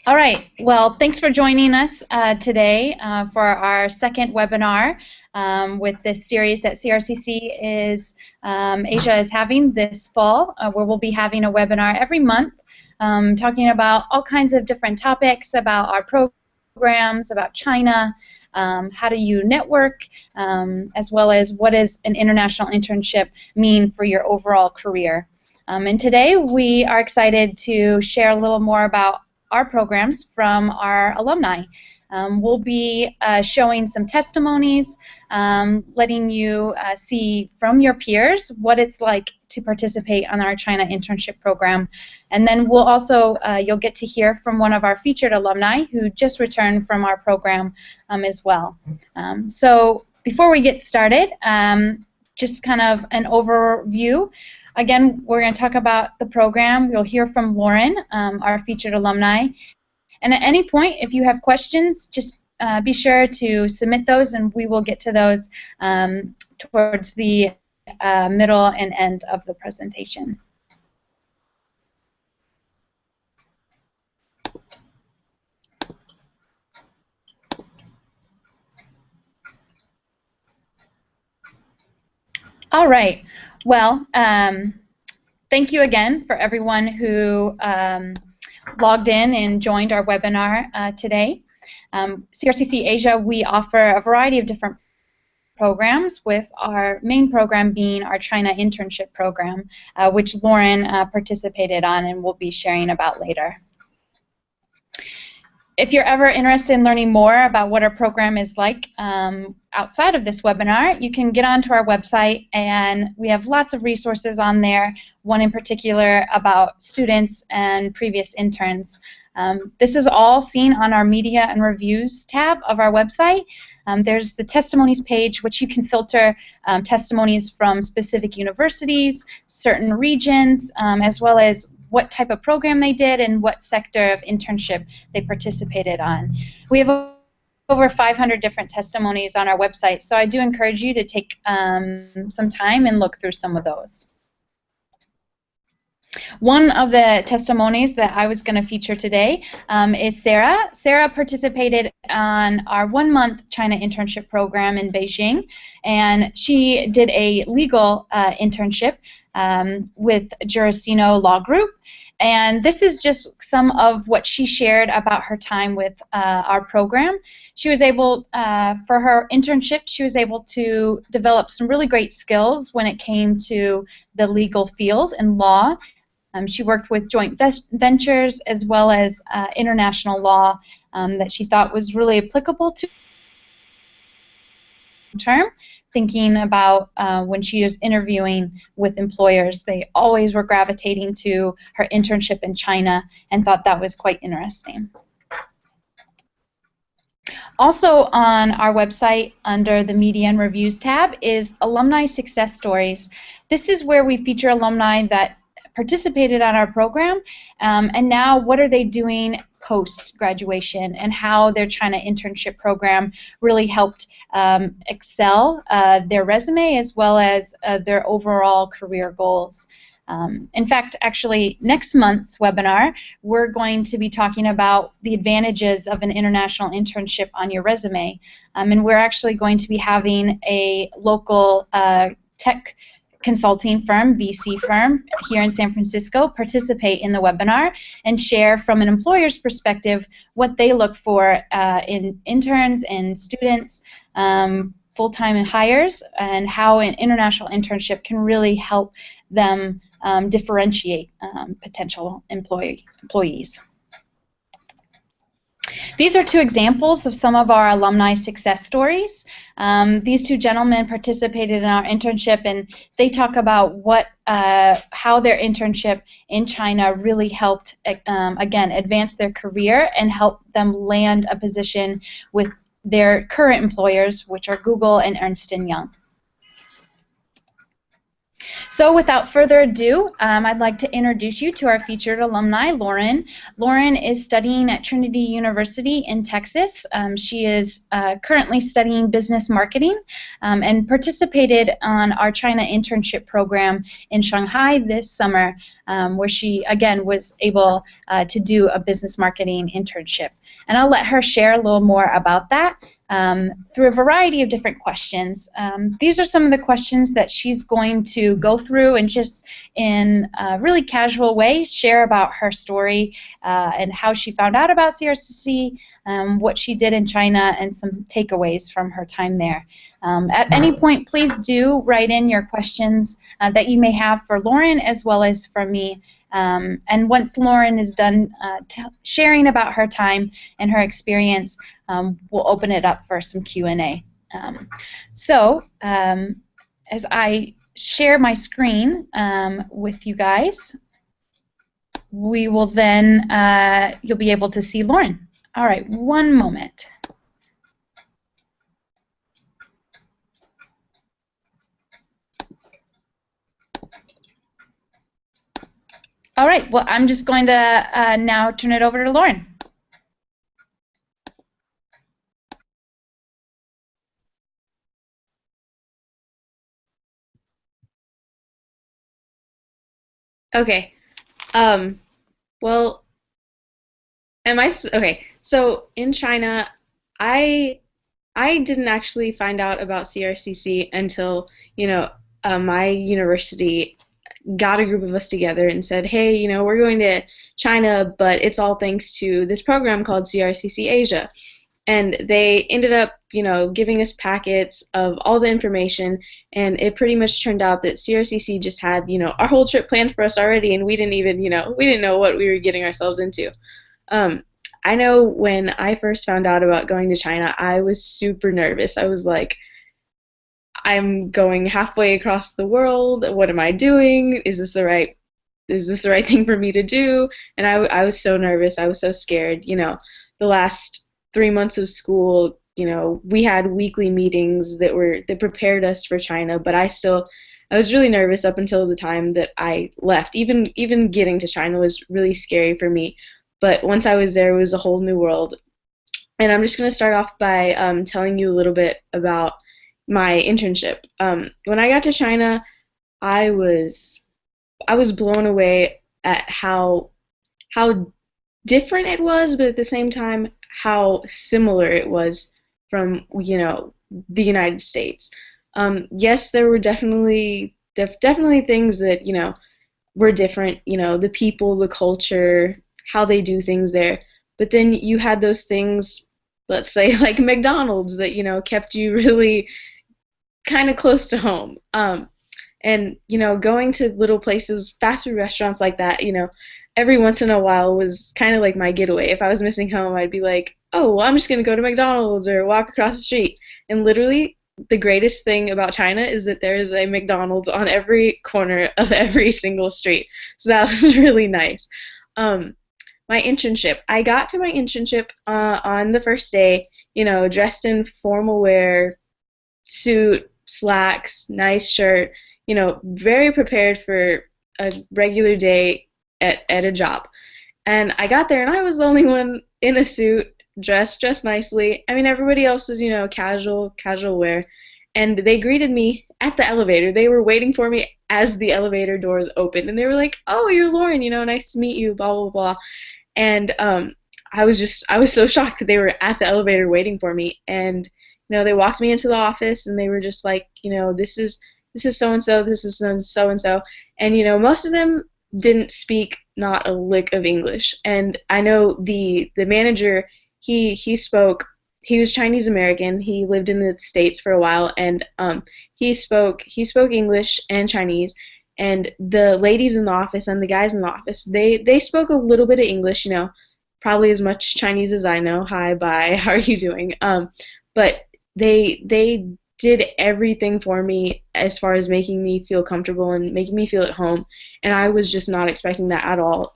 All right. Well, thanks for joining us today for our second webinar with this series that CRCC Asia is having this fall, where we'll be having a webinar every month talking about all kinds of different topics about our programs, about China, how do you network, as well as what does an international internship mean for your overall career. And today we are excited to share a little more about our programs from our alumni. We'll be showing some testimonies, letting you see from your peers what it's like to participate on our China internship program. And then we'll also, you'll get to hear from one of our featured alumni who just returned from our program as well. So before we get started, just kind of an overview. Again, we're going to talk about the program. We'll hear from Lauren, our featured alumni. And at any point, if you have questions, just be sure to submit those, and we will get to those towards the middle and end of the presentation. All right. Well, thank you again for everyone who logged in and joined our webinar today. CRCC Asia, we offer a variety of different programs, with our main program being our China internship program, which Lauren participated on and will be sharing about later. If you're ever interested in learning more about what our program is like outside of this webinar, you can get onto our website, and we have lots of resources on there, one in particular about students and previous interns. This is all seen on our Media and Reviews tab of our website. There's the Testimonies page, which you can filter testimonies from specific universities, certain regions, as well as what type of program they did and what sector of internship they participated on. We have over 500 different testimonies on our website, so I do encourage you to take some time and look through some of those. One of the testimonies that I was going to feature today is Sarah. Sarah participated on our 1-month China internship program in Beijing, and she did a legal internship with Juristino Law Group. And this is just some of what she shared about her time with our program. She was able, for her internship, she was able to develop some really great skills when it came to the legal field and law. She worked with joint ventures as well as international law that she thought was really applicable to term, thinking about when she was interviewing with employers. They always were gravitating to her internship in China and thought that was quite interesting. Also on our website, under the Media and Reviews tab, is Alumni Success Stories. This is where we feature alumni that participated on our program, and now what are they doing post-graduation, and how their China internship program really helped excel their resume as well as their overall career goals. In fact, actually, next month's webinar, we're going to be talking about the advantages of an international internship on your resume, and we're actually going to be having a local tech consulting firm, VC firm, here in San Francisco participate in the webinar and share from an employer's perspective what they look for in interns and students, full-time hires, and how an international internship can really help them differentiate potential employees. These are two examples of some of our alumni success stories. These two gentlemen participated in our internship, and they talk about how their internship in China really helped, again, advance their career and help them land a position with their current employers, which are Google and Ernst & Young. So without further ado, I'd like to introduce you to our featured alumni, Lauren. Lauren is studying at Trinity University in Texas. She is currently studying business marketing and participated on our China internship program in Shanghai this summer, where she, again, was able to do a business marketing internship. And I'll let her share a little more about that. Through a variety of different questions. These are some of the questions that she's going to go through and just in a really casual way share about her story and how she found out about CRCC, what she did in China, and some takeaways from her time there. At any point, please do write in your questions that you may have for Lauren as well as for me. And once Lauren is done sharing about her time and her experience, we'll open it up for some Q&A. As I share my screen with you guys, we will then, you'll be able to see Lauren. All right, one moment. All right, well, I'm just going to now turn it over to Lauren. Okay. Well, okay. So in China, I didn't actually find out about CRCC until, my university got a group of us together and said, hey, we're going to China, but it's all thanks to this program called CRCC Asia. And they ended up, giving us packets of all the information, and it pretty much turned out that CRCC just had, our whole trip planned for us already, and we didn't even, we didn't know what we were getting ourselves into. I know when I first found out about going to China, I was super nervous. I was like, I'm going halfway across the world. What am I doing? Is this the right thing for me to do? And I was so nervous. I was so scared. The last 3 months of school, we had weekly meetings that prepared us for China, but I was really nervous up until the time that I left. Even getting to China was really scary for me. But once I was there, it was a whole new world. And I'm just going to start off by telling you a little bit about my internship. When I got to China, I was blown away at how different it was, but at the same time how similar it was from the United States. Yes, there were definitely things that were different. The people, the culture, how they do things there. But then you had those things, let's say like McDonald's, that kept you really kind of close to home. And going to little places, fast food restaurants like that, every once in a while was kind of like my getaway. If I was missing home, I'd be like, oh, well, I'm just going to go to McDonald's or walk across the street. And literally, the greatest thing about China is that there is a McDonald's on every corner of every single street. So that was really nice. My internship. I got to my internship on the first day, dressed in formal wear, suit, slacks, nice shirt, very prepared for a regular day at a job. And I got there and I was the only one in a suit, dressed nicely. I mean, everybody else was, casual wear. And they greeted me at the elevator. They were waiting for me as the elevator doors opened. And they were like, oh, you're Lauren, nice to meet you, blah, blah, blah. And I was so shocked that they were at the elevator waiting for me. And, they walked me into the office and they were just like, this is so-and-so, this is so-and-so. And, most of them didn't speak not a lick of English. And I know the manager, he was Chinese American. He lived in the States for a while, and he spoke English and Chinese. And the ladies in the office and the guys in the office, they spoke a little bit of English, probably as much Chinese as I know. Hi, bye, how are you doing? But they did everything for me as far as making me feel comfortable and making me feel at home. And I was just not expecting that at all.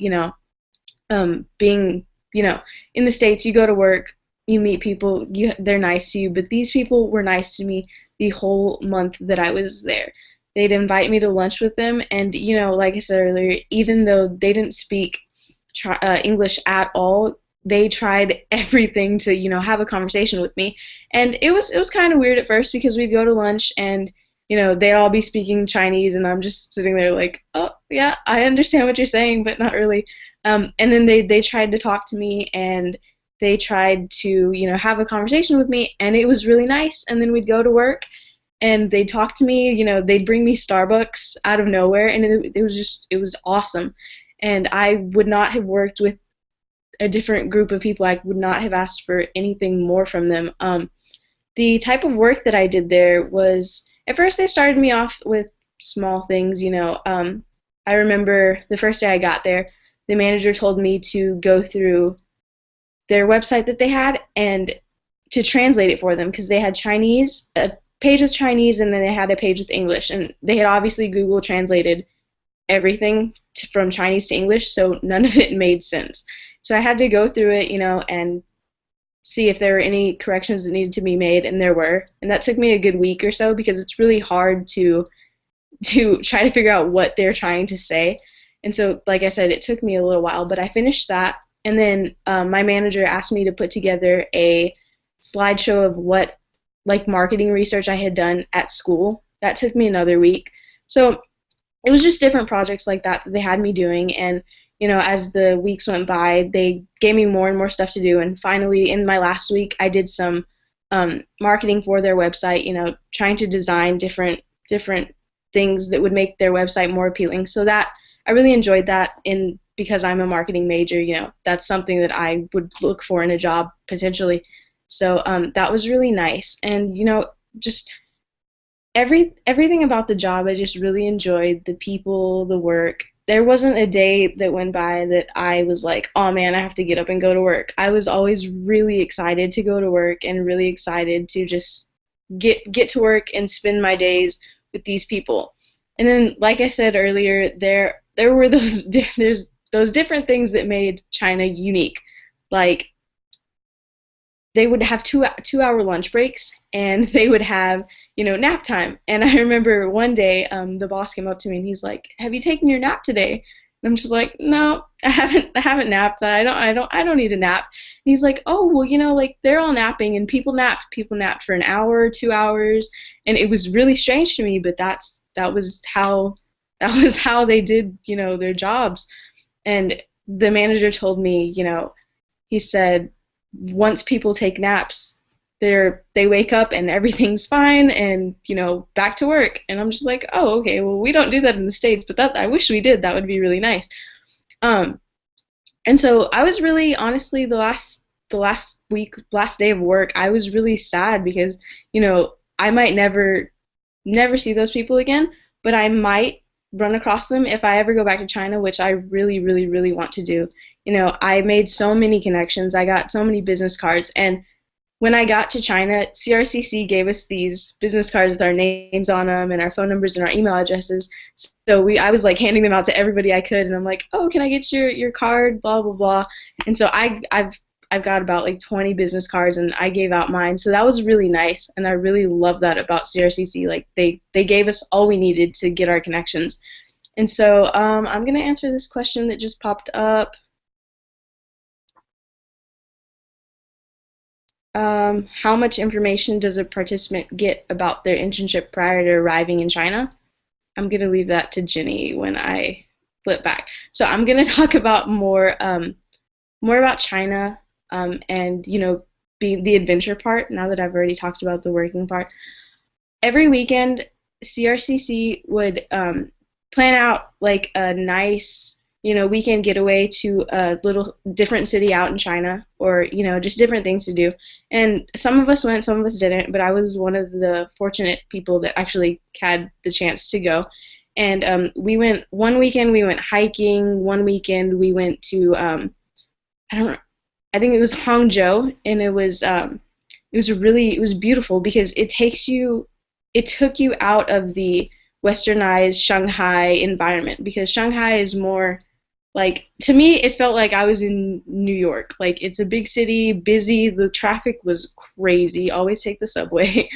Being, in the States, you go to work, you meet people, they're nice to you, but these people were nice to me the whole month that I was there. they'd invite me to lunch with them, and like I said earlier, even though they didn't speak English at all, they tried everything to have a conversation with me. And it was kind of weird at first because we'd go to lunch and they'd all be speaking Chinese, and I'm just sitting there like, oh yeah, I understand what you're saying, but not really. And then they tried to talk to me, and they tried to have a conversation with me, and it was really nice. And then we'd go to work, and they'd talk to me. They'd bring me Starbucks out of nowhere, and it was awesome. And I would not have worked with a different group of people. I would not have asked for anything more from them. The type of work that I did there was, at first they started me off with small things. I remember the first day I got there, the manager told me to go through their website that they had and to translate it for them, because they had Chinese, a page with Chinese, and then they had a page with English, and they had obviously Google translated everything from Chinese to English, so none of it made sense. So I had to go through it, and see if there were any corrections that needed to be made, and there were. And that took me a good week or so, because it's really hard to try to figure out what they're trying to say. And so, like I said, it took me a little while, but I finished that. And then my manager asked me to put together a slideshow of what, like, marketing research I had done at school. That took me another week. So it was just different projects like that they had me doing. And as the weeks went by, they gave me more and more stuff to do. And finally, in my last week, I did some marketing for their website, trying to design different things that would make their website more appealing. So that I really enjoyed that, because I'm a marketing major, that's something that I would look for in a job potentially. So that was really nice. And just everything about the job, I just really enjoyed. The people, the work. There wasn't a day that went by that I was like, oh man, I have to get up and go to work. I was always really excited to go to work, and really excited to just get to work and spend my days with these people. And then, like I said earlier, there were there's those different things that made China unique. Like, they would have 2 hour lunch breaks, and they would have nap time. And I remember one day the boss came up to me and he's like, have you taken your nap today? And I'm just like, no, I haven't napped. I don't need a nap. And he's like, oh well, like, they're all napping, and people napped for an hour, 2 hours. And it was really strange to me, but that was how they did their jobs. And the manager told me, he said, once people take naps, they wake up and everything's fine, and back to work. And I'm just like, oh, okay, well, we don't do that in the States, but that I wish we did. That would be really nice. And so I was really, honestly, the last day of work, I was really sad, because I might never see those people again, but I might run across them if I ever go back to China, which I really, really, really want to do. I made so many connections. I got so many business cards. And when I got to China, CRCC gave us these business cards with our names on them, and our phone numbers and our email addresses. So I was like handing them out to everybody I could, and I'm like, oh, can I get your card? Blah blah blah. And so I've got about like 20 business cards, and I gave out mine. So that was really nice, and I really love that about CRCC. Like, they gave us all we needed to get our connections. And so I'm gonna answer this question that just popped up. How much information does a participant get about their internship prior to arriving in China? I'm going to leave that to Jenny when I flip back. So I'm going to talk about more about China, and being the adventure part, now that I've already talked about the working part. Every weekend, CRCC would plan out like a nice weekend getaway to a little different city out in China, or just different things to do. And some of us went, some of us didn't, but I was one of the fortunate people that actually had the chance to go. And we went one weekend, we went hiking. One weekend we went to I think it was Hangzhou, and it was beautiful, because it took you out of the westernized Shanghai environment, because Shanghai is more like, to me, it felt like I was in New York. Like, it's a big city, busy, the traffic was crazy, always take the subway.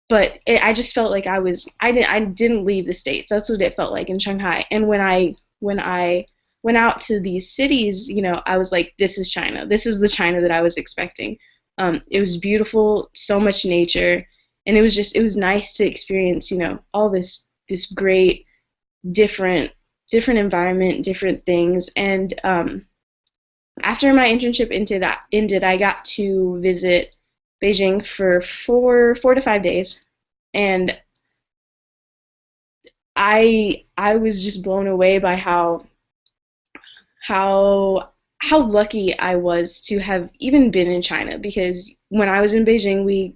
I just felt like I didn't leave the States. That's what it felt like in Shanghai. And when I went out to these cities, I was like, this is China. This is the China that I was expecting. It was beautiful, so much nature, and it was nice to experience, all this great different different environment, different things. And after my internship ended, I got to visit Beijing for 4 to 5 days, and I was just blown away by how how lucky I was to have even been in China, because when I was in Beijing, we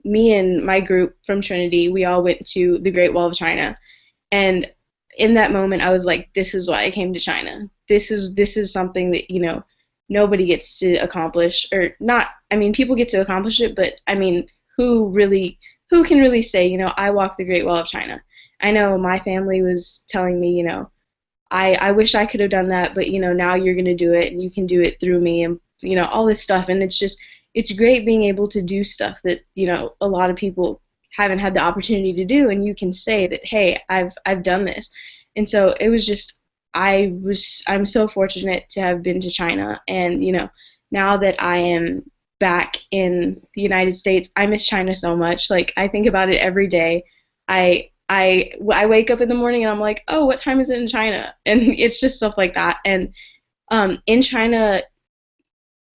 me and my group from Trinity, we all went to the Great Wall of China. And in that moment, I was like, this is why I came to China. This is something that, nobody gets to accomplish, or not. I mean, people get to accomplish it, but I mean, who can really say, I walked the Great Wall of China? I know my family was telling me, I wish I could have done that, but now you're gonna do it, and you can do it through me, and all this stuff. And it's great being able to do stuff that a lot of people haven't had the opportunity to do, and you can say that, hey, I've done this. And so it was just, I'm so fortunate to have been to China. And now that I am back in the United States, I miss China so much. Like, I think about it every day. I wake up in the morning and I'm like, oh, what time is it in China? And it's just stuff like that. And in China,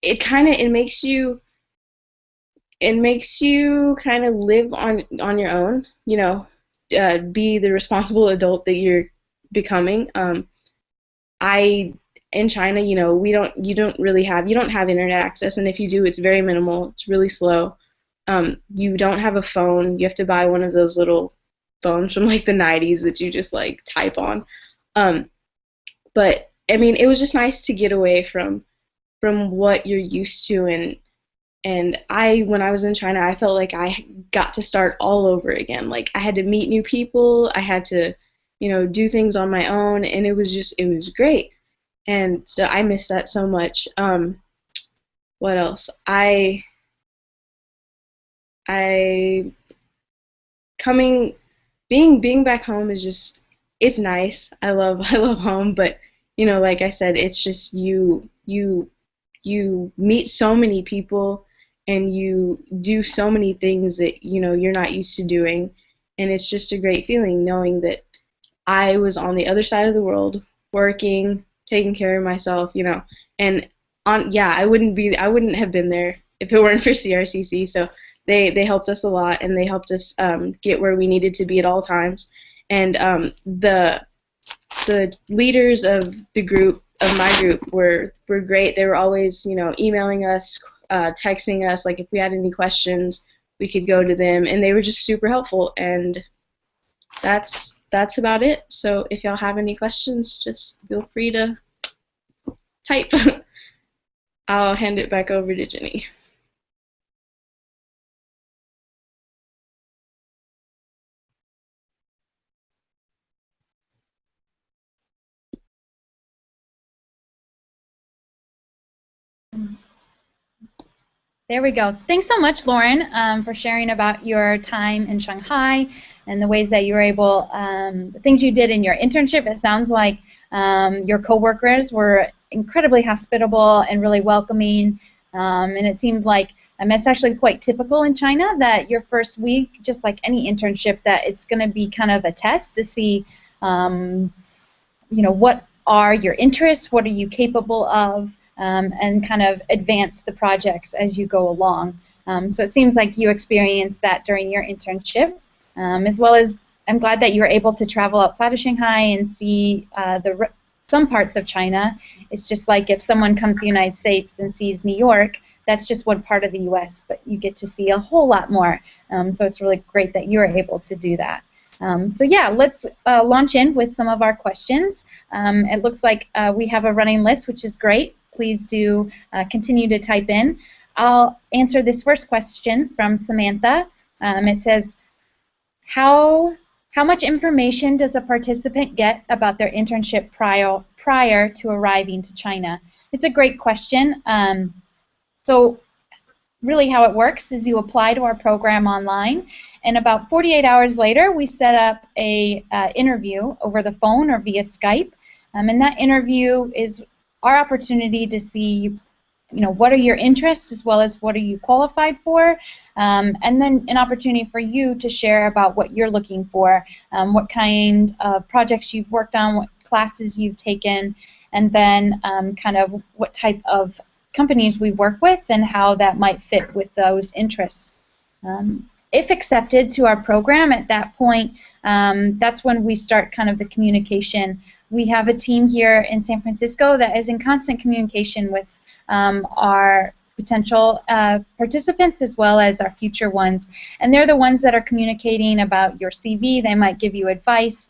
it makes you kind of live on your own, be the responsible adult that you're becoming. I In China, you don't have internet access, and if you do, it's very minimal. It's really slow. You don't have a phone. You have to buy one of those little phones from like the 90s that you just like type on. Um, but I mean, it was just nice to get away from what you're used to. And when I was in China, I felt like I got to start all over again. Like, I had to meet new people. I had to, do things on my own, and it was great. And so I miss that so much. What else? I coming being back home is just, it's nice. I love home, but like I said, it's just you meet so many people, and you do so many things that you're not used to doing. And it's just a great feeling knowing that I was on the other side of the world, working, taking care of myself, and yeah, I wouldn't have been there if it weren't for CRCC. So they helped us a lot, and they helped us get where we needed to be at all times. And the leaders of my group were great. They were always, emailing us, texting us, like if we had any questions, we could go to them, and they were just super helpful. And that's about it. So if y'all have any questions, just feel free to type. I'll hand it back over to Jenny. There we go. Thanks so much, Lauren, for sharing about your time in Shanghai and the ways that you were able, the things you did in your internship. It sounds like your coworkers were incredibly hospitable and really welcoming, and it seemed like it's actually quite typical in China that your first week, just like any internship, that it's going to be kind of a test to see, what are your interests, what are you capable of, and kind of advance the projects as you go along. So it seems like you experienced that during your internship, as well as I'm glad that you were able to travel outside of Shanghai and see some parts of China. It's just like if someone comes to the United States and sees New York, that's just one part of the U.S., but you get to see a whole lot more. So it's really great that you were able to do that. So yeah, let's launch in with some of our questions. It looks like we have a running list, which is great. Please do continue to type in. I'll answer this first question from Samantha. It says, how much information does a participant get about their internship prior to arriving to China? It's a great question. So really how it works is you apply to our program online, and about 48 hours later, we set up a interview over the phone or via Skype. And that interview is our opportunity to see, what are your interests as well as what are you qualified for, and then an opportunity for you to share about what you're looking for, what kind of projects you've worked on, what classes you've taken, and then kind of what type of companies we work with and how that might fit with those interests. If accepted to our program at that point, that's when we start kind of the communication. We have a team here in San Francisco that is in constant communication with our potential participants as well as our future ones. And they're the ones that are communicating about your CV. They might give you advice.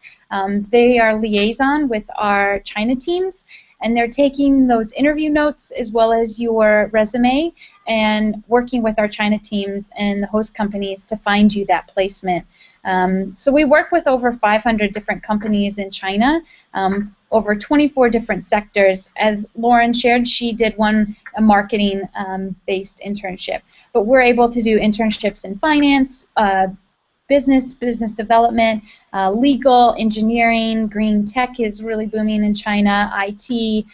They are liaison with our China teams, and they're taking those interview notes as well as your resume and working with our China teams and the host companies to find you that placement. So we work with over 500 different companies in China, over 24 different sectors. As Lauren shared, she did a marketing-based internship. But we're able to do internships in finance, business development, legal, engineering, green tech is really booming in China, IT,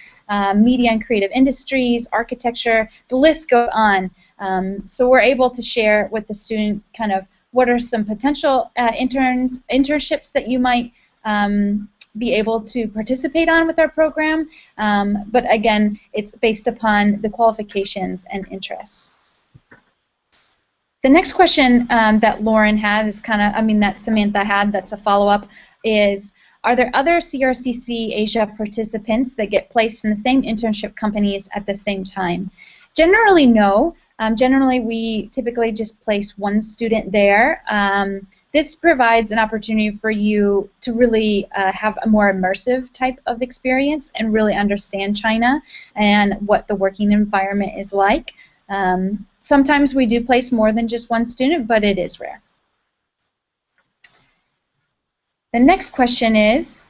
media and creative industries, architecture, the list goes on. So we're able to share with the student kind of what are some potential internships that you might be able to participate on with our program. But again, it's based upon the qualifications and interests. The next question that Lauren had is that Samantha had, that's a follow-up, is, are there other CRCC Asia participants that get placed in the same internship companies at the same time? Generally, no. Generally, we typically just place one student there. This provides an opportunity for you to really have a more immersive type of experience and really understand China and what the working environment is like. Sometimes we do place more than just one student, but it is rare. The next question is,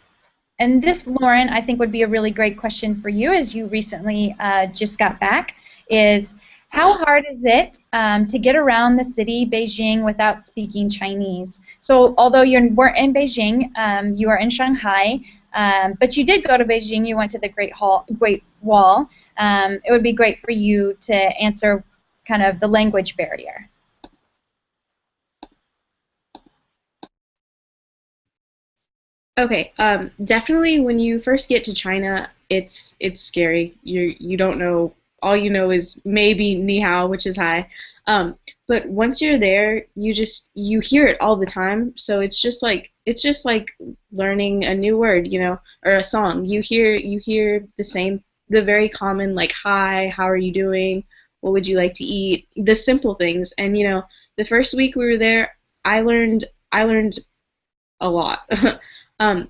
and this, Lauren, I think would be a really great question for you as you recently just got back, is how hard is it to get around the city, Beijing, without speaking Chinese? So although you weren't in Beijing, you are in Shanghai, but you did go to Beijing, you went to the Great Wall. It would be great for you to answer kind of the language barrier. Okay, definitely when you first get to China, it's scary. You don't know, all you know is maybe ni hao, which is hi. But once you're there, you hear it all the time. So it's just like learning a new word, or a song. You hear the very common like hi, how are you doing? What would you like to eat? The simple things. And the first week we were there, I learned a lot.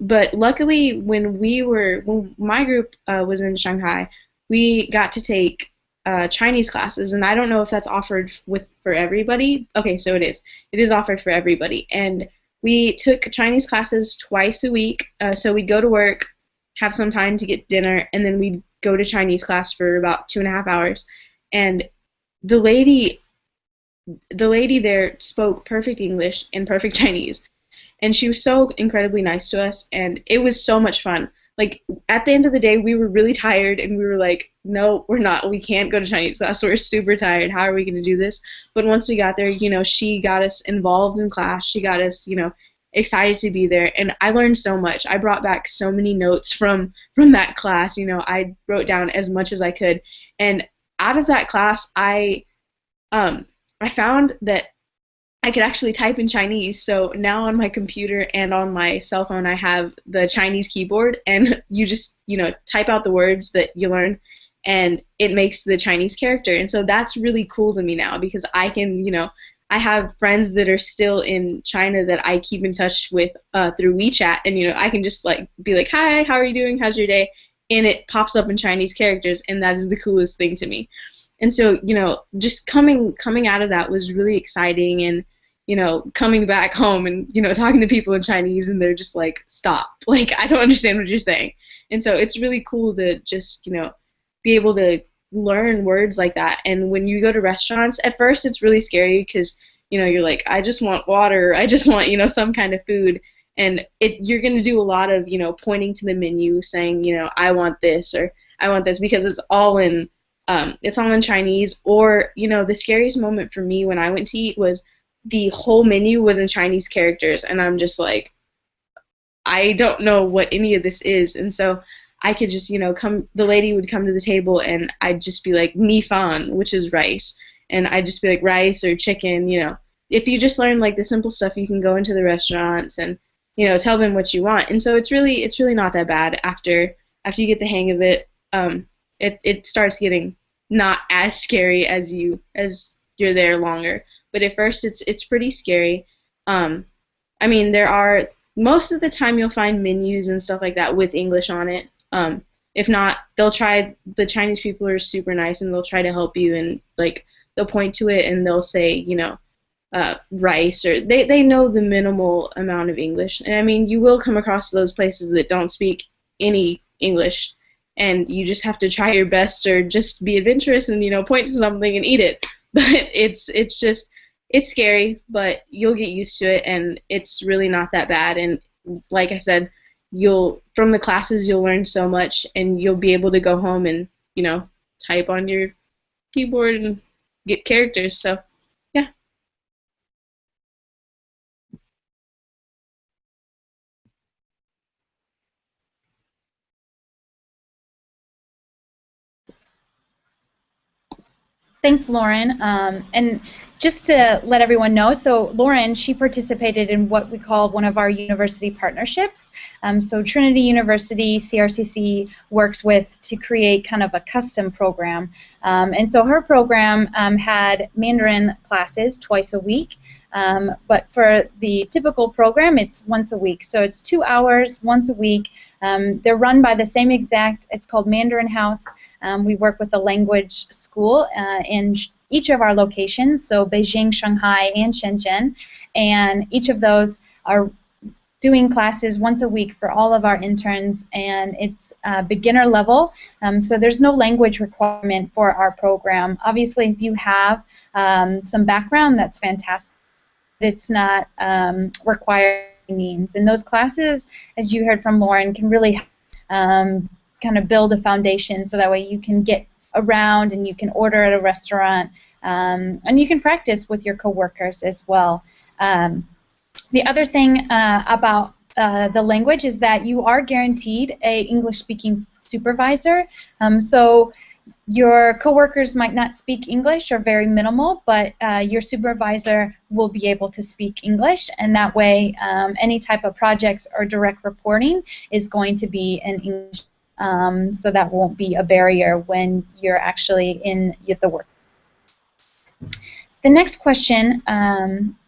But luckily, when my group was in Shanghai, we got to take Chinese classes, and I don't know if that's offered for everybody. Okay, so it is. It is offered for everybody, and we took Chinese classes twice a week. So we'd go to work, have some time to get dinner, and then we'd go to Chinese class for about 2.5 hours. And the lady there spoke perfect English and perfect Chinese. And she was so incredibly nice to us, and it was so much fun. Like, at the end of the day, we were really tired, and we were like, no, we're not. We can't go to Chinese class. We're super tired. How are we going to do this? But once we got there, she got us involved in class. She got us, excited to be there. And I learned so much. I brought back so many notes from that class. I wrote down as much as I could. And out of that class, I found that I could actually type in Chinese. So now on my computer and on my cell phone, I have the Chinese keyboard, and you just, type out the words that you learn, and it makes the Chinese character. And so that's really cool to me now, because I can, I have friends that are still in China that I keep in touch with through WeChat, and, I can just be like, hi, how are you doing? How's your day? And it pops up in Chinese characters, and that is the coolest thing to me. And so, just coming out of that was really exciting, and, coming back home and, talking to people in Chinese, and they're just like, stop. Like, I don't understand what you're saying. And so it's really cool to just, be able to learn words like that. And when you go to restaurants, at first it's really scary because you're like, I just want water, I just want some kind of food, and you're going to do a lot of pointing to the menu, saying I want this or I want this, because it's all in Chinese. Or the scariest moment for me when I went to eat was the whole menu was in Chinese characters, and I'm just like, I don't know what any of this is. And so I could just, the lady would come to the table and I'd just be like, mi fan, which is rice. And I'd just be like, rice or chicken. If you just learn like the simple stuff, you can go into the restaurants and, tell them what you want. And so it's really not that bad after you get the hang of it. It starts getting not as scary as you're there longer. But at first it's pretty scary. I mean, most of the time you'll find menus and stuff like that with English on it. If not, the Chinese people are super nice and they'll try to help you, and like they'll point to it and they'll say, rice, or they know the minimal amount of English. And I mean, you will come across those places that don't speak any English, and you just have to try your best or just be adventurous and point to something and eat it. But it's scary, but you'll get used to it, and it's really not that bad. And like I said, from the classes you'll learn so much, and you'll be able to go home and type on your keyboard and get characters. So yeah. Thanks, Lauren. And just to let everyone know, so Lauren, she participated in what we call one of our university partnerships. So Trinity University, CRCC, works with to create kind of a custom program. And so her program had Mandarin classes twice a week. But for the typical program, it's once a week. So it's 2 hours, once a week. They're run by the same it's called Mandarin House. We work with a language school in each of our locations, so Beijing, Shanghai, and Shenzhen. And each of those are doing classes once a week for all of our interns, and it's beginner level, so there's no language requirement for our program. Obviously, if you have some background, that's fantastic. It's not required by any means. And those classes, as you heard from Lauren, can really kind of build a foundation, so that way you can get around and you can order at a restaurant, and you can practice with your coworkers as well. The other thing about the language is that you are guaranteed a English-speaking supervisor. So your coworkers might not speak English or very minimal, but your supervisor will be able to speak English, and that way any type of projects or direct reporting is going to be in English. So that won't be a barrier when you're actually in the work. The next question,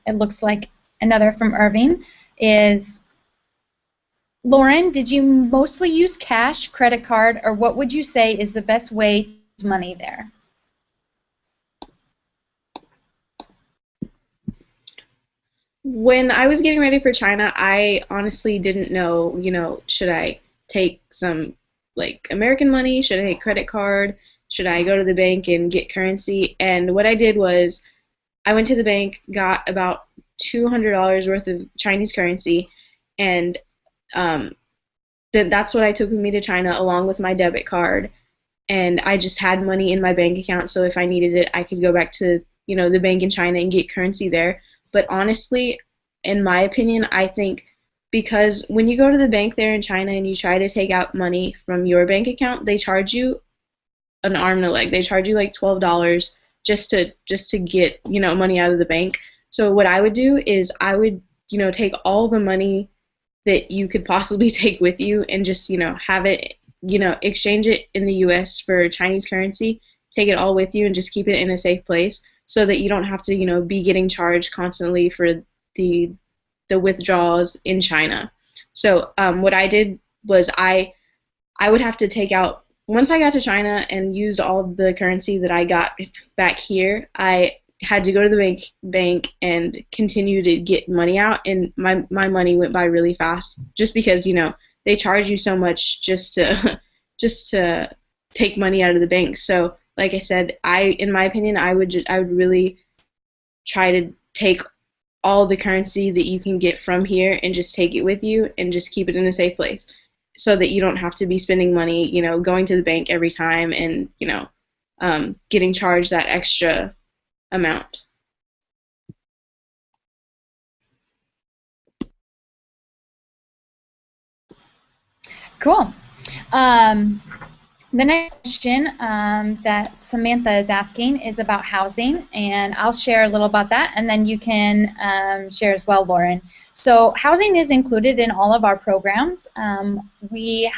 it looks like another from Irving, is, Lauren, did you mostly use cash, credit card, or what would you say is the best way to use money there? When I was getting ready for China, I honestly didn't know, should I take some like American money? Should I take credit card? Should I go to the bank and get currency? And what I did was I went to the bank, got about $200 worth of Chinese currency, and then that's what I took with me to China along with my debit card. And I just had money in my bank account, so if I needed it, I could go back to the bank in China and get currency there. But honestly, in my opinion, I think because when you go to the bank there in China and you try to take out money from your bank account, they charge you an arm and a leg. They charge you like $12 just to get money out of the bank. So what I would do is I would take all the money that you could possibly take with you and just have it exchange it in the U.S. for Chinese currency, take it all with you and just keep it in a safe place, so that you don't have to be getting charged constantly for the withdrawals in China. So what I did was I would have to take out, once I got to China and used all the currency that I got back here, I had to go to the bank and continue to get money out, and my money went by really fast, just because they charge you so much just to take money out of the bank. So like I said, in my opinion, I would really try to take all the currency that you can get from here and just take it with you and just keep it in a safe place so that you don't have to be spending money, going to the bank every time and, getting charged that extra amount. Cool. Um, the next question that Samantha is asking is about housing, and I'll share a little about that, and then you can share as well, Lauren. So housing is included in all of our programs. We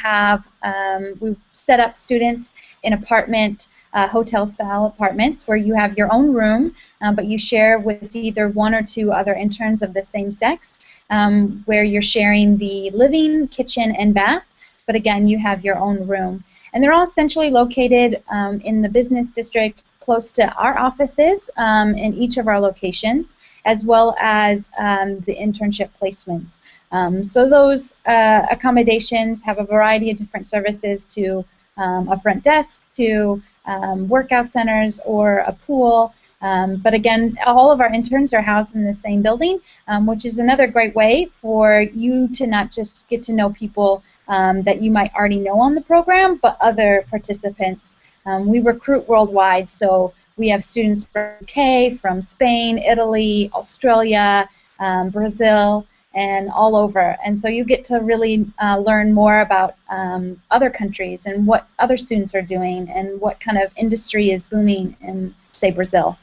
set up students in hotel-style apartments where you have your own room, but you share with either one or two other interns of the same sex, where you're sharing the living, kitchen, and bath. But again, you have your own room. And they're all centrally located in the business district close to our offices in each of our locations, as well as the internship placements. So those accommodations have a variety of different services, to a front desk, to workout centers, or a pool. But again, all of our interns are housed in the same building, which is another great way for you to not just get to know people that you might already know on the program, but other participants. We recruit worldwide, so we have students from UK, from Spain, Italy, Australia, Brazil, and all over. And so you get to really learn more about other countries and what other students are doing and what kind of industry is booming in, say, Brazil.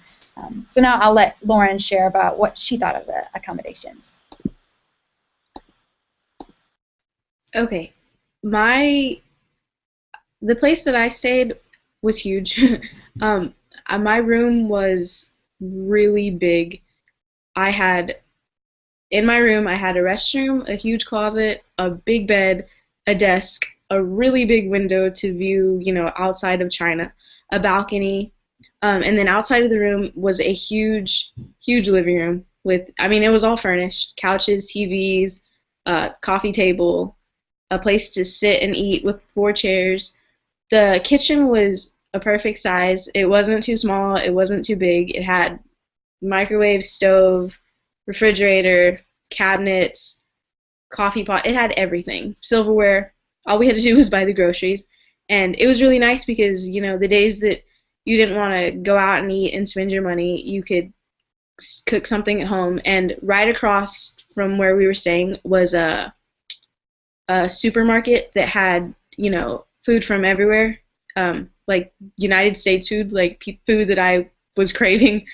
So now I'll let Lauren share about what she thought of the accommodations. Okay. My the place that I stayed was huge. um, my room was really big. I had In my room, I had a restroom, a huge closet, a big bed, a desk, a really big window to view, outside of China, a balcony, and then outside of the room was a huge, huge living room with, I mean, it was all furnished, couches, TVs, coffee table, a place to sit and eat with 4 chairs. The kitchen was a perfect size. It wasn't too small. It wasn't too big. It had microwave, stove, refrigerator, cabinets, coffee pot. It had everything. Silverware. All we had to do was buy the groceries. And it was really nice because, the days that you didn't want to go out and eat and spend your money, you could cook something at home. And right across from where we were staying was a supermarket that had, food from everywhere, like United States food, like food that I was craving.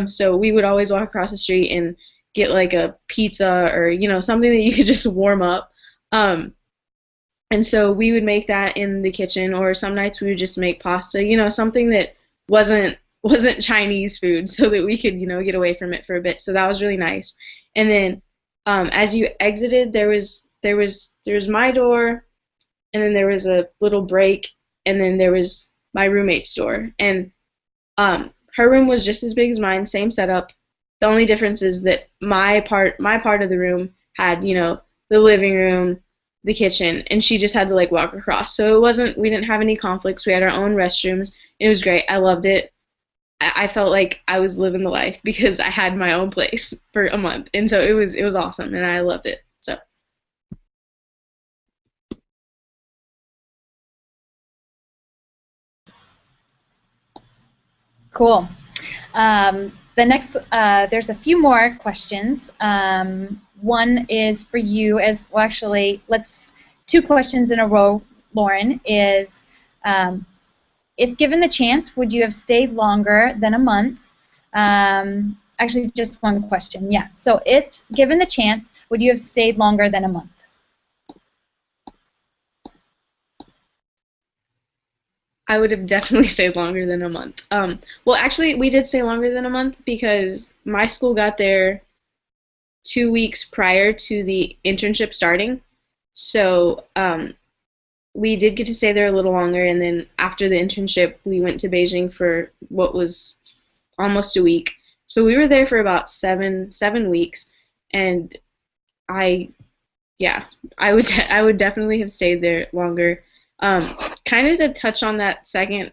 So we would always walk across the street and get like a pizza or, something that you could just warm up. And so we would make that in the kitchen, or some nights we would just make pasta, something that wasn't Chinese food, so that we could, get away from it for a bit. So that was really nice. And then as you exited, there was my door, and then there was a little break, and then there was my roommate's door. And her room was just as big as mine, same setup. The only difference is that my part of the room had, the living room, the kitchen, and she just had to like walk across. So we didn't have any conflicts. We had our own restrooms. It was great. I loved it. I felt like I was living the life because I had my own place for a month, and so it was awesome, and I loved it. So Cool. There's a few more questions. One is for you as well. Actually, two questions in a row, Lauren, is if given the chance, would you have stayed longer than a month? Actually, just one question. Yeah. So if given the chance, would you have stayed longer than a month? I would have definitely stayed longer than a month. Well, actually, we did stay longer than a month because my school got there 2 weeks prior to the internship starting. So we did get to stay there a little longer, and then after the internship, we went to Beijing for what was almost a week. So we were there for about seven weeks, and I yeah, I would definitely have stayed there longer. Kind of to touch on that second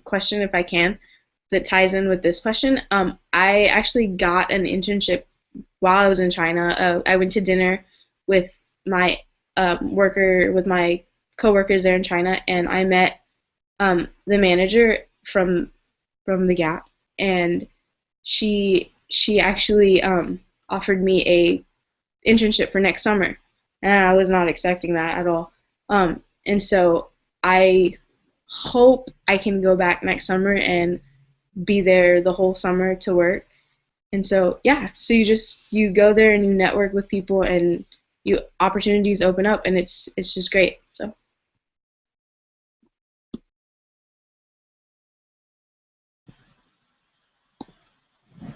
question if I can that ties in with this question. I actually got an internship while I was in China. I went to dinner with my with my coworkers there in China, and I met the manager from the Gap, and she actually offered me a internship for next summer, and I was not expecting that at all. And so I hope I can go back next summer and be there the whole summer to work. And so yeah, so you go there and you network with people and you opportunities open up and it's just great. So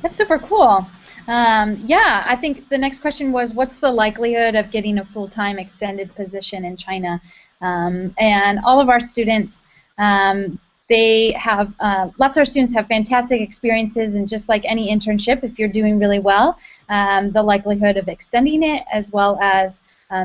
That's super cool. Yeah, I think the next question was, what's the likelihood of getting a full-time extended position in China? And all of our students, they have, lots of our students have fantastic experiences, and just like any internship, if you're doing really well, the likelihood of extending it as well as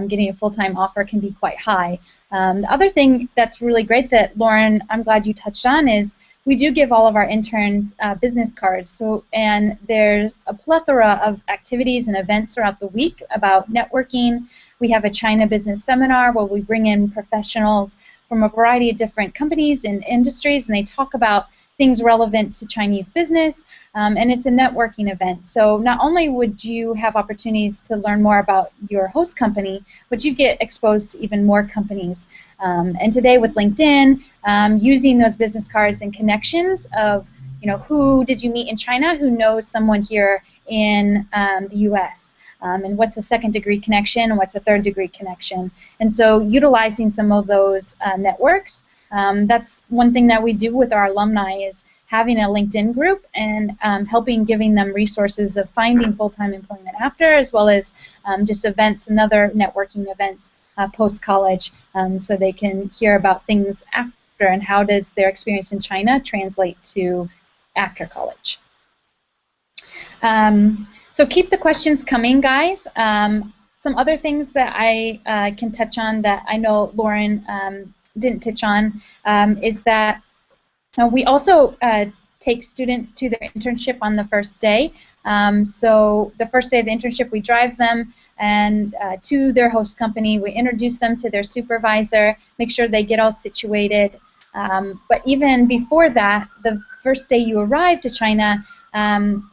getting a full-time offer can be quite high. The other thing that's really great that, Lauren, I'm glad you touched on is we do give all of our interns business cards. So, and there's a plethora of activities and events throughout the week about networking. We have a China business seminar where we bring in professionals from a variety of different companies and industries, and they talk about things relevant to Chinese business, and it's a networking event. So not only would you have opportunities to learn more about your host company, but you get exposed to even more companies. And today with LinkedIn, using those business cards and connections of, you know, who did you meet in China who knows someone here in the U.S., and what's a second-degree connection and what's a third-degree connection. And so utilizing some of those networks, that's one thing that we do with our alumni is having a LinkedIn group and helping giving them resources of finding full-time employment after, as well as just events and other networking events post-college, so they can hear about things after and how does their experience in China translate to after college. So keep the questions coming, guys. Some other things that I can touch on that I know Lauren didn't touch on is that we also take students to their internship on the first day. So the first day of the internship, we drive them and to their host company. We introduce them to their supervisor, make sure they get all situated. But even before that, the first day you arrive to China,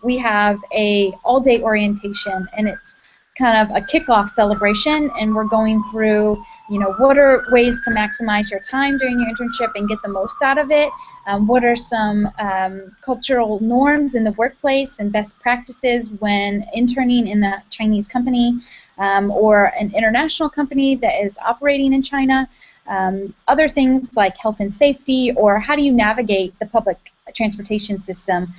we have a all-day orientation, and it's kind of a kickoff celebration, and we're going through, you know, what are ways to maximize your time during your internship and get the most out of it? What are some cultural norms in the workplace and best practices when interning in a Chinese company or an international company that is operating in China? Other things like health and safety, or how do you navigate the public transportation system?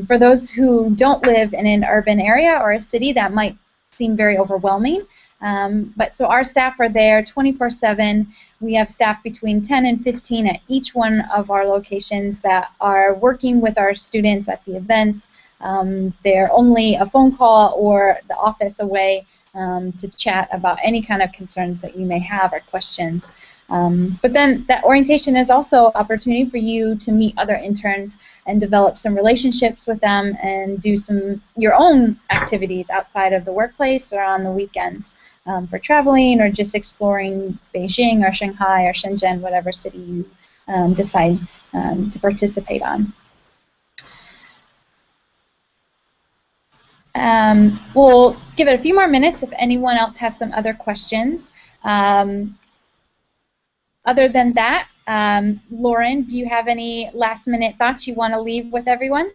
For those who don't live in an urban area or a city, that might seem very overwhelming. But so our staff are there 24/7. We have staff between 10 and 15 at each one of our locations that are working with our students at the events. They're only a phone call or the office away to chat about any kind of concerns that you may have or questions. But then that orientation is also an opportunity for you to meet other interns and develop some relationships with them and do some your own activities outside of the workplace or on the weekends for traveling or just exploring Beijing or Shanghai or Shenzhen, whatever city you decide to participate on. We'll give it a few more minutes if anyone else has some other questions. Other than that, Lauren, do you have any last-minute thoughts you want to leave with everyone?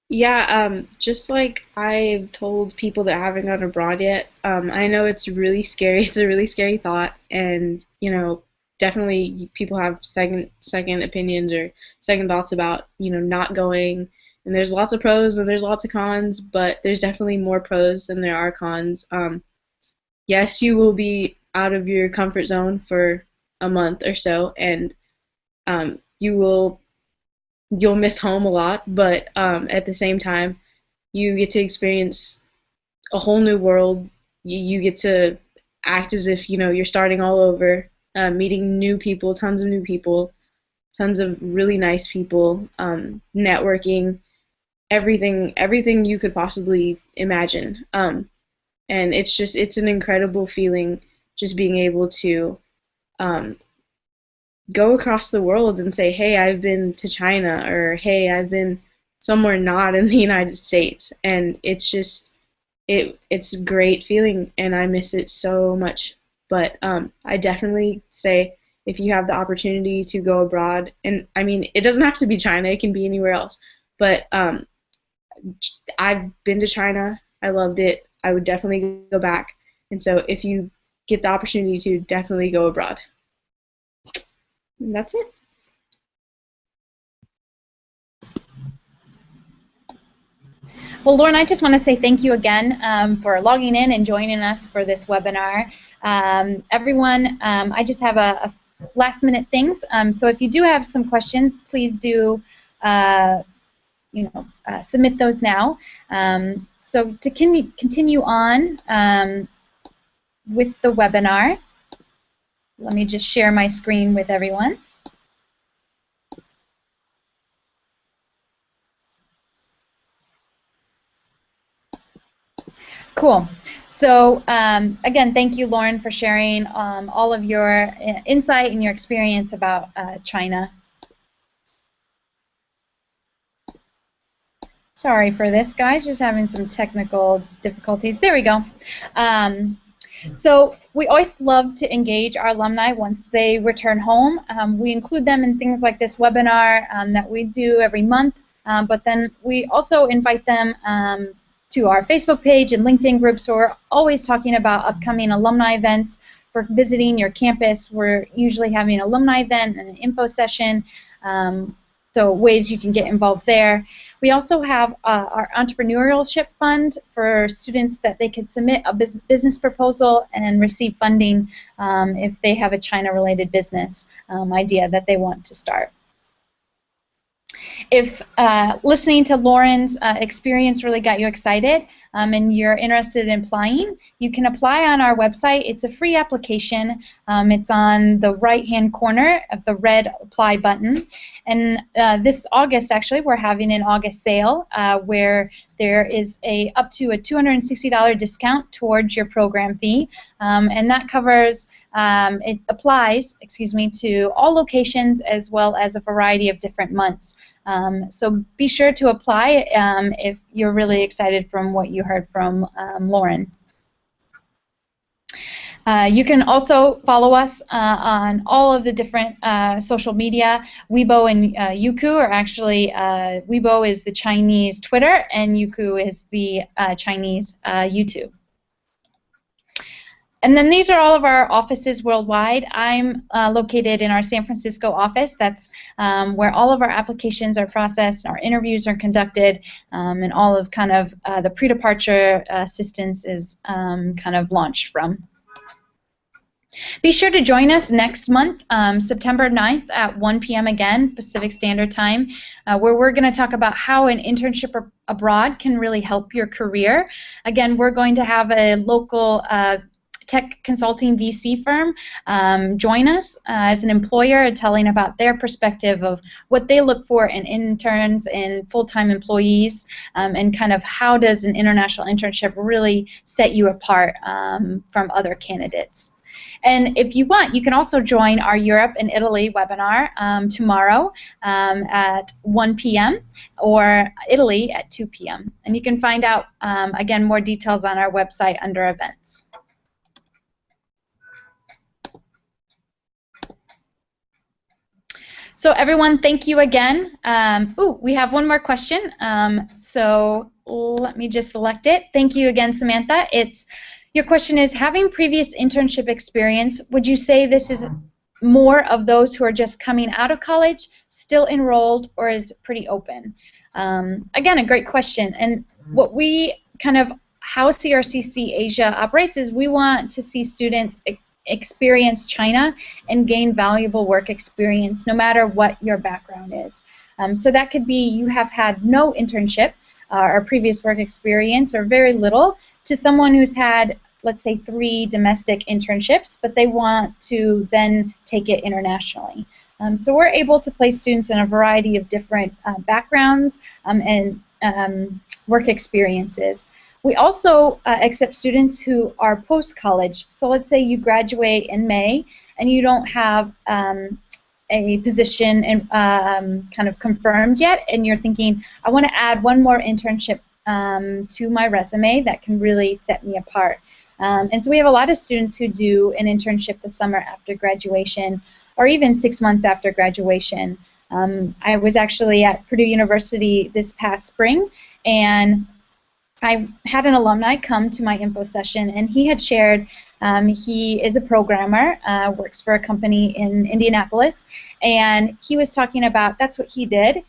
yeah, just like I've told people that haven't gone abroad yet, I know it's really scary. It's a really scary thought, and you know, definitely people have second opinions or second thoughts about not going. And there's lots of pros and there's lots of cons, but there's definitely more pros than there are cons. Yes, you will be out of your comfort zone for a month or so, and you you'll miss home a lot, but at the same time, you get to experience a whole new world. You get to act as if, you know, you're starting all over, meeting new people, tons of new people, tons of really nice people, networking, everything you could possibly imagine. And it's an incredible feeling just being able to um, go across the world and say, hey, I've been to China, or hey, I've been somewhere not in the United States. And it's just, it's a great feeling, and I miss it so much. But I definitely say, if you have the opportunity to go abroad, and I mean, it doesn't have to be China, it can be anywhere else. But I've been to China, I loved it. I would definitely go back. And so if you get the opportunity to, definitely go abroad. And that's it. Well, Lauren, I just want to say thank you again for logging in and joining us for this webinar. Everyone, I just have a last-minute things. So if you do have some questions, please do submit those now. So to continue on with the webinar, let me just share my screen with everyone. Cool. So again, thank you, Lauren, for sharing all of your insight and your experience about China. Sorry for this, guys. Just having some technical difficulties. There we go. So we always love to engage our alumni once they return home. We include them in things like this webinar that we do every month, but then we also invite them to our Facebook page and LinkedIn groups. So we're always talking about upcoming alumni events. For visiting your campus, we're usually having an alumni event and an info session, so ways you can get involved there. We also have our entrepreneurship fund for students that they could submit a business proposal and receive funding if they have a China-related business idea that they want to start. If listening to Lauren's experience really got you excited and you're interested in applying, you can apply on our website. It's a free application. It's on the right-hand corner of the red apply button. And this August, actually, we're having an August sale where there is up to a $260 discount towards your program fee, and that covers it applies, to all locations as well as a variety of different months. So be sure to apply if you're really excited from what you heard from Lauren. You can also follow us on all of the different social media. Weibo and Youku are actually, Weibo is the Chinese Twitter, and Youku is the Chinese YouTube. And then these are all of our offices worldwide. I'm located in our San Francisco office. That's where all of our applications are processed, our interviews are conducted, and all of kind of the pre-departure assistance is kind of launched from. Be sure to join us next month, September 9th at 1 p.m. again, Pacific Standard Time, where we're going to talk about how an internship abroad can really help your career. Again, we're going to have a local tech consulting VC firm join us as an employer, telling about their perspective of what they look for in interns and full-time employees, and kind of how does an international internship really set you apart from other candidates. And if you want, you can also join our Europe and Italy webinar tomorrow at 1 p.m. or Italy at 2 p.m. And you can find out, again, more details on our website under events. So everyone, thank you again. We have one more question. So let me just select it. Thank you again, Samantha. Your question is, having previous internship experience, would you say this is more of those who are just coming out of college, still enrolled, or is pretty open? Again, a great question. And what how CRCC Asia operates is we want to see students experience China and gain valuable work experience no matter what your background is. So that could be you have had no internship or previous work experience or very little, to someone who's had let's say 3 domestic internships, but they want to then take it internationally. So we're able to place students in a variety of different backgrounds and work experiences. We also accept students who are post-college. So let's say you graduate in May and you don't have a position and kind of confirmed yet, and you're thinking, I want to add one more internship to my resume that can really set me apart. And so we have a lot of students who do an internship the summer after graduation, or even 6 months after graduation. I was actually at Purdue University this past spring, and I had an alumni come to my info session, and he had shared he is a programmer, works for a company in Indianapolis, and he was talking about that's what he did.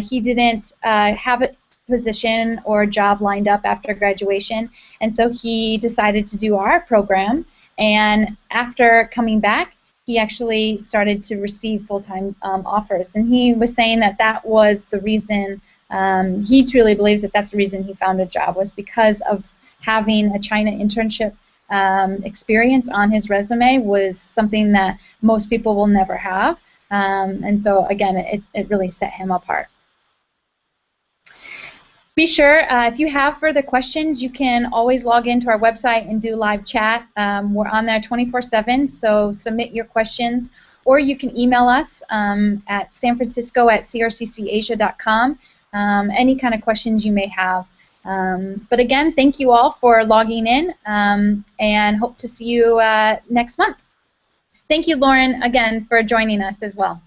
He didn't have a position or a job lined up after graduation, and so he decided to do our program, and after coming back, he actually started to receive full-time offers, and he was saying that that was the reason. He truly believes that that's the reason he found a job, was because of having a China internship experience on his resume was something that most people will never have. And so, again, it really set him apart. Be sure, if you have further questions, you can always log into our website and do live chat. We're on there 24/7, so submit your questions, or you can email us at sanfrancisco@crccasia.com. Any kind of questions you may have. But again, thank you all for logging in, and hope to see you next month. Thank you, Lauren, again, for joining us as well.